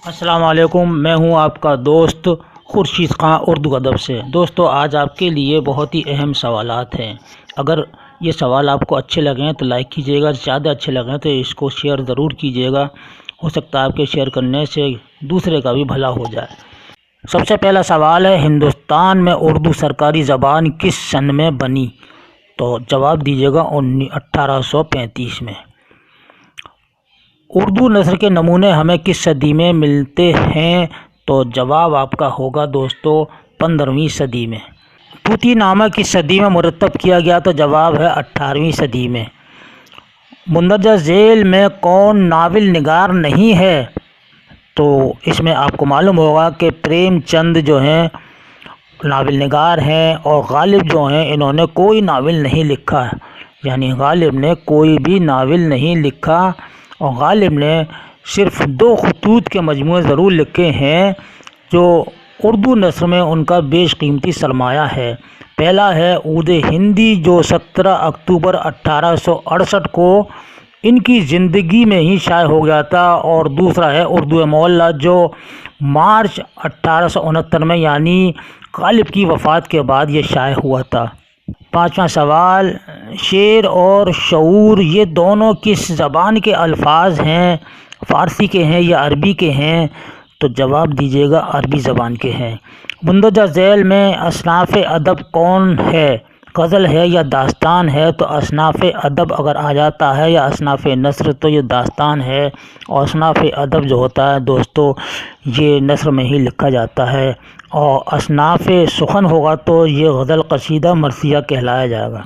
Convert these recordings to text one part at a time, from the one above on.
السلام علیکم، میں ہوں آپ کا دوست خورشید خان اردو ادب سے۔ دوستو، آج آپ کے لیے بہت ہی اہم سوالات ہیں۔ اگر یہ سوال آپ کو اچھے لگیں تو لائک کیجیے گا، زیادہ اچھے لگیں تو اس کو شیئر ضرور کیجیے گا، ہو سکتا ہے آپ کے شیئر کرنے سے دوسرے کا بھی بھلا ہو جائے۔ سب سے پہلا سوال ہے، ہندوستان میں اردو سرکاری زبان کس سن میں بنی؟ تو جواب دیجیے گا 1835 میں۔ اردو نثر کے نمونے ہمیں کس صدی میں ملتے ہیں؟ تو جواب آپ کا ہوگا دوستو 15ویں صدی میں۔ طوطی نامہ کس صدی میں مرتب کیا گیا؟ تو جواب ہے 18ویں صدی میں۔ مندرجہ ذیل میں کون ناول نگار نہیں ہے؟ تو اس میں آپ کو معلوم ہوگا کہ پریم چند جو ہیں ناول نگار ہیں، اور غالب جو ہیں انہوں نے کوئی ناول نہیں لکھا، یعنی غالب نے کوئی بھی ناول نہیں لکھا، اور غالب نے صرف 2 خطوط کے مجموعے ضرور لکھے ہیں جو اردو نثر میں ان کا بیش قیمتی سرمایہ ہے۔ پہلا ہے عود ہندی جو 17 اکتوبر 1868 کو ان کی زندگی میں ہی شائع ہو گیا تھا، اور دوسرا ہے اردو معلیٰ جو مارچ 1869 میں یعنی غالب کی وفات کے بعد یہ شائع ہوا تھا۔ 5واں سوال، شعر اور شعور یہ دونوں کس زبان کے الفاظ ہیں؟ فارسی کے ہیں یا عربی کے ہیں؟ تو جواب دیجیے گا عربی زبان کے ہیں۔ مندرجہ ذیل میں اصناف ادب کون ہے؟ غزل ہے یا داستان ہے؟ تو اصناف ادب اگر آ جاتا ہے یا اصناف نثر تو یہ داستان ہے، اور اصناف ادب جو ہوتا ہے دوستو یہ نثر میں ہی لکھا جاتا ہے، اور اصناف سخن ہوگا تو یہ غزل قصیدہ مرثیہ کہلایا جائے گا۔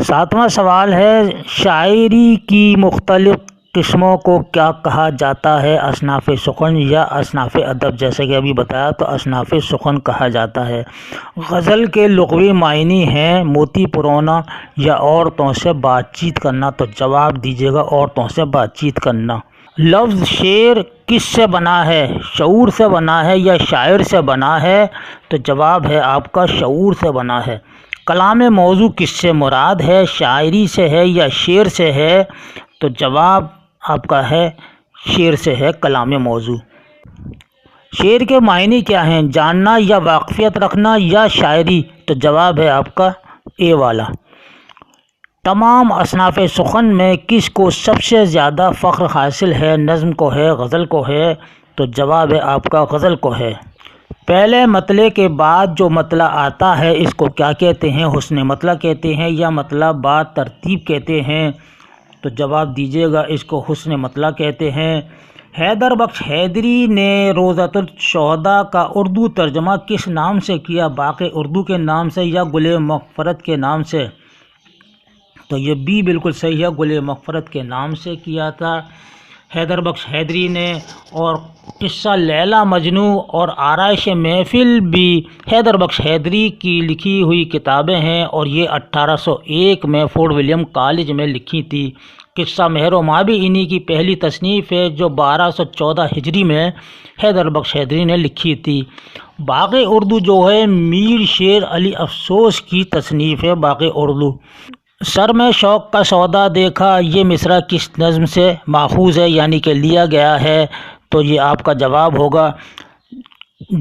7واں سوال ہے، شاعری کی مختلف قسموں کو کیا کہا جاتا ہے؟ اصناف سخن یا اصناف ادب؟ جیسے کہ ابھی بتایا تو اصناف سخن کہا جاتا ہے۔ غزل کے لغوی معنی ہیں موتی پرونا یا عورتوں سے بات چیت کرنا؟ تو جواب دیجیے گا عورتوں سے بات چیت کرنا۔ لفظ شعر کس سے بنا ہے؟ شعور سے بنا ہے یا شاعر سے بنا ہے؟ تو جواب ہے آپ کا شعور سے بنا ہے۔ کلام موضوع کس سے مراد ہے؟ شاعری سے ہے یا شعر سے ہے؟ تو جواب آپ کا ہے شعر سے ہے کلام موضوع۔ شعر کے معنی کیا ہیں؟ جاننا یا واقفیت رکھنا یا شاعری؟ تو جواب ہے آپ کا اے والا۔ تمام اصناف سخن میں کس کو سب سے زیادہ فخر حاصل ہے؟ نظم کو ہے، غزل کو ہے؟ تو جواب ہے آپ کا غزل کو ہے۔ پہلے مطلع کے بعد جو مطلع آتا ہے اس کو کیا کہتے ہیں؟ حسن مطلع کہتے ہیں یا مطلع بعد ترتیب کہتے ہیں؟ تو جواب دیجیے گا اس کو حسن مطلع کہتے ہیں۔ حیدر بخش حیدری نے روضۃ الشہداء کا اردو ترجمہ کس نام سے کیا؟ باغ اردو کے نام سے یا گل مغفرت کے نام سے؟ تو یہ بھی بالکل صحیح ہے، گل مغفرت کے نام سے کیا تھا حیدر بخش حیدری نے۔ اور قصہ لیلا مجنو اور آرائش محفل بھی حیدر بخش حیدری کی لکھی ہوئی کتابیں ہیں، اور یہ 1801 میں فورٹ ولیم کالج میں لکھی تھی۔ قصہ مہر و ماں بھی انہی کی پہلی تصنیف ہے جو 1214 ہجری میں حیدر بخش حیدری نے لکھی تھی۔ باغ اردو جو ہے میر شیر علی افسوس کی تصنیف ہے باغ اردو۔ سر میں شوق کا سودا دیکھا یہ مصرع کس نظم سے ماخوذ ہے یعنی کہ لیا گیا ہے؟ تو یہ آپ کا جواب ہوگا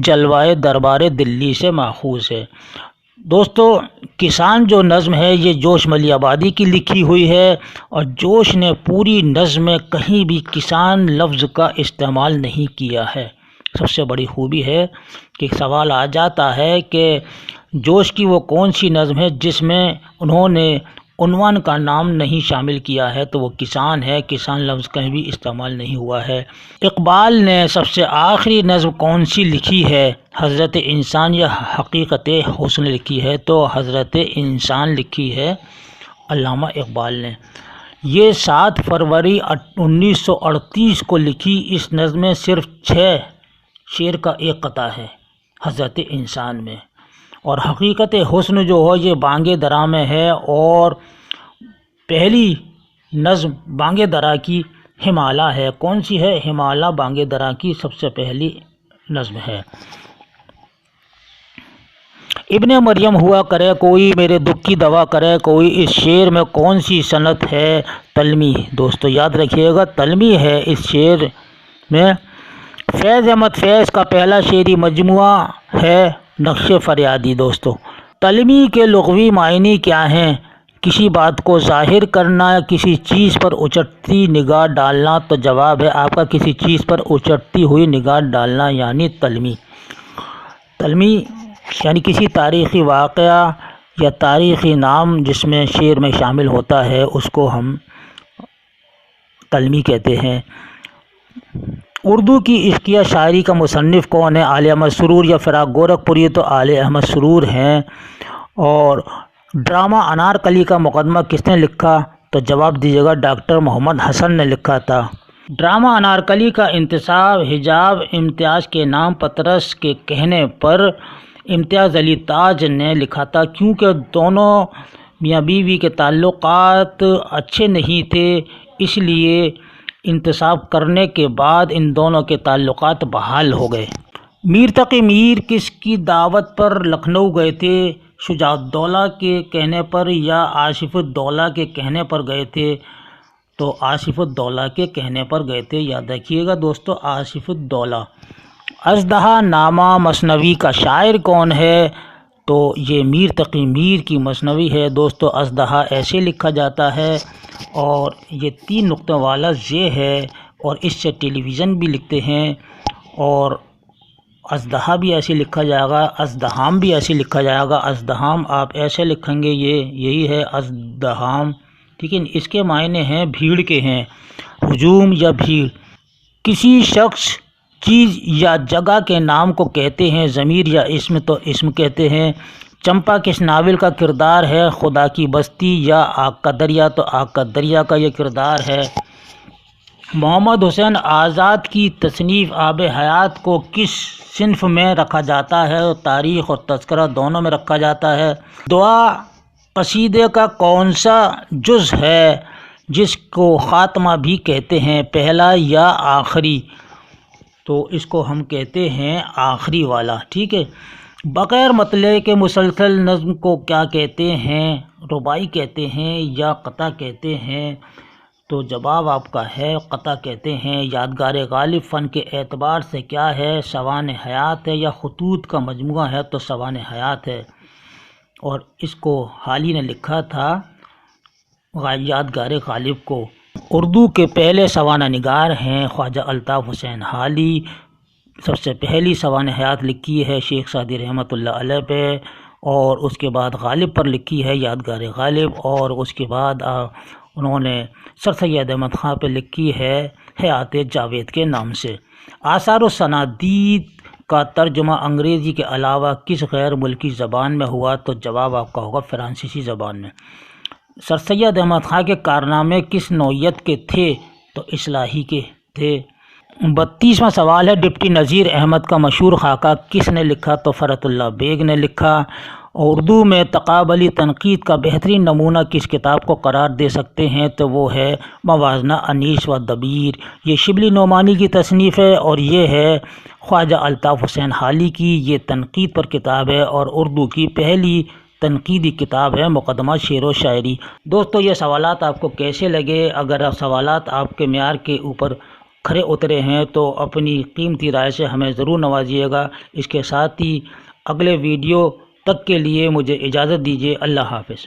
جلوہ دربار دلی سے ماخوذ ہے۔ دوستو، کسان جو نظم ہے یہ جوش ملی آبادی کی لکھی ہوئی ہے، اور جوش نے پوری نظم میں کہیں بھی کسان لفظ کا استعمال نہیں کیا ہے۔ سب سے بڑی خوبی ہے کہ سوال آ جاتا ہے کہ جوش کی وہ کون سی نظم ہے جس میں انہوں نے عنوان کا نام نہیں شامل کیا ہے؟ تو وہ کسان ہے، کسان لفظ کہیں بھی استعمال نہیں ہوا ہے۔ اقبال نے سب سے آخری نظم کون سی لکھی ہے؟ حضرت انسان یا حقیقت حسن لکھی ہے؟ تو حضرت انسان لکھی ہے علامہ اقبال نے۔ یہ 7 فروری 1938 کو لکھی اس نظم میں صرف 6 شعر کا ایک قطعہ ہے حضرت انسان میں، اور حقیقت حسن جو ہو یہ بانگ درا میں ہے، اور پہلی نظم بانگ درا کی ہمالہ ہے۔ کون سی ہے؟ ہمالہ بانگ درا کی سب سے پہلی نظم ہے۔ ابن مریم ہوا کرے کوئی میرے دکھ کی دوا کرے کوئی، اس شعر میں کون سی صنعت ہے؟ تلمی۔ دوستو یاد رکھیے گا تلمی ہے اس شعر میں۔ فیض احمد فیض کا پہلا شعری مجموعہ ہے نقش فریادی۔ دوستو تلمی کے لغوی معنی کیا ہیں؟ کسی بات کو ظاہر کرنا یا کسی چیز پر اچٹتی نگاہ ڈالنا۔ تو جواب ہے آپ کا کسی چیز پر اچٹتی ہوئی نگاہ ڈالنا یعنی تلمی۔ تلمی یعنی کسی تاریخی واقعہ یا تاریخی نام جس میں شعر میں شامل ہوتا ہے اس کو ہم تلمی کہتے ہیں۔ اردو کی عشقیہ شاعری کا مصنف کون ہے؟ عالی احمد سرور یا فراق گورکھپوری؟ تو عالی احمد سرور ہیں۔ اور ڈرامہ انارکلی کا مقدمہ کس نے لکھا؟ تو جواب دیجیے گا ڈاکٹر محمد حسن نے لکھا تھا۔ ڈرامہ انارکلی کا انتصاب حجاب امتیاز کے نام پطرس کے کہنے پر امتیاز علی تاج نے لکھا تھا، کیونکہ دونوں میاں بیوی کے تعلقات اچھے نہیں تھے، اس لیے انتصاب کرنے کے بعد ان دونوں کے تعلقات بحال ہو گئے۔ میر تقی میر کس کی دعوت پر لکھنؤ گئے تھے؟ شجاع الدولہ کے کہنے پر یا آصف الدولہ کے کہنے پر گئے تھے؟ تو آصف الدولہ کے کہنے پر گئے تھے، یاد رکھیے گا دوستو آصف الدولہ۔ اژدہا نامہ مثنوی کا شاعر کون ہے؟ تو یہ میر تقی میر کی مثنوی ہے دوستو۔ اژدہا ایسے لکھا جاتا ہے اور یہ 3 نقطوں والا ز ہے اور اس سے ٹیلی ویژن بھی لکھتے ہیں، اور اژدہا بھی ایسے لکھا جائے گا، ازدحام بھی ایسے لکھا جائے گا۔ ازدحام آپ ایسے لکھیں گے، یہی ہے ازدحام، ٹھیک ہے۔ اس کے معنی ہیں بھیڑ کے ہیں، ہجوم یا بھیڑ۔ کسی شخص، چیز یا جگہ کے نام کو کہتے ہیں ضمیر یا اسم؟ تو اسم کہتے ہیں۔ چمپا کس ناول کا کردار ہے؟ خدا کی بستی یا آگ کا دریا؟ تو آگ کا دریا کا یہ کردار ہے۔ محمد حسین آزاد کی تصنیف آب حیات کو کس صنف میں رکھا جاتا ہے؟ تاریخ اور تذکرہ دونوں میں رکھا جاتا ہے۔ دعا قصیدے کا کون سا جز ہے جس کو خاتمہ بھی کہتے ہیں، پہلا یا آخری؟ تو اس کو ہم کہتے ہیں آخری والا، ٹھیک ہے۔ بغیر مطلع کے مسلسل نظم کو کیا کہتے ہیں؟ رباعی کہتے ہیں یا قطع کہتے ہیں؟ تو جواب آپ کا ہے قطع کہتے ہیں۔ یادگار غالب فن کے اعتبار سے کیا ہے؟ سوانح حیات ہے یا خطوط کا مجموعہ ہے؟ تو سوانح حیات ہے، اور اس کو حالی نے لکھا تھا یادگار غالب کو۔ اردو کے پہلے سوانح نگار ہیں خواجہ الطاف حسین حالی۔ سب سے پہلی سوانح حیات لکھی ہے شیخ سعدی رحمۃ اللہ علیہ پہ، اور اس کے بعد غالب پر لکھی ہے یادگار غالب، اور اس کے بعد انہوں نے سر سید احمد خان پہ لکھی ہے حیات جاوید کے نام سے۔ آثار و صنادید کا ترجمہ انگریزی کے علاوہ کس غیر ملکی زبان میں ہوا؟ تو جواب آپ کا ہوگا فرانسیسی زبان میں۔ سر سید احمد خان کے کارنامے کس نوعیت کے تھے؟ تو اصلاحی کے تھے۔ 32واں سوال ہے، ڈپٹی نذیر احمد کا مشہور خاکہ کس نے لکھا؟ تو فرحت اللہ بیگ نے لکھا۔ اردو میں تقابلی تنقید کا بہترین نمونہ کس کتاب کو قرار دے سکتے ہیں؟ تو وہ ہے موازنہ انیس و دبیر۔ یہ شبلی نعمانی کی تصنیف ہے اور یہ ہے خواجہ الطاف حسین حالی کی، یہ تنقید پر کتاب ہے اور اردو کی پہلی تنقیدی کتاب ہے مقدمہ شعر و شاعری۔ دوستو یہ سوالات آپ کو کیسے لگے؟ اگر سوالات آپ کے معیار کے اوپر کھرے اترے ہیں تو اپنی قیمتی رائے سے ہمیں ضرور نوازیے گا۔ اس کے ساتھ ہی اگلے ویڈیو تک کے لیے مجھے اجازت دیجیے۔ اللہ حافظ۔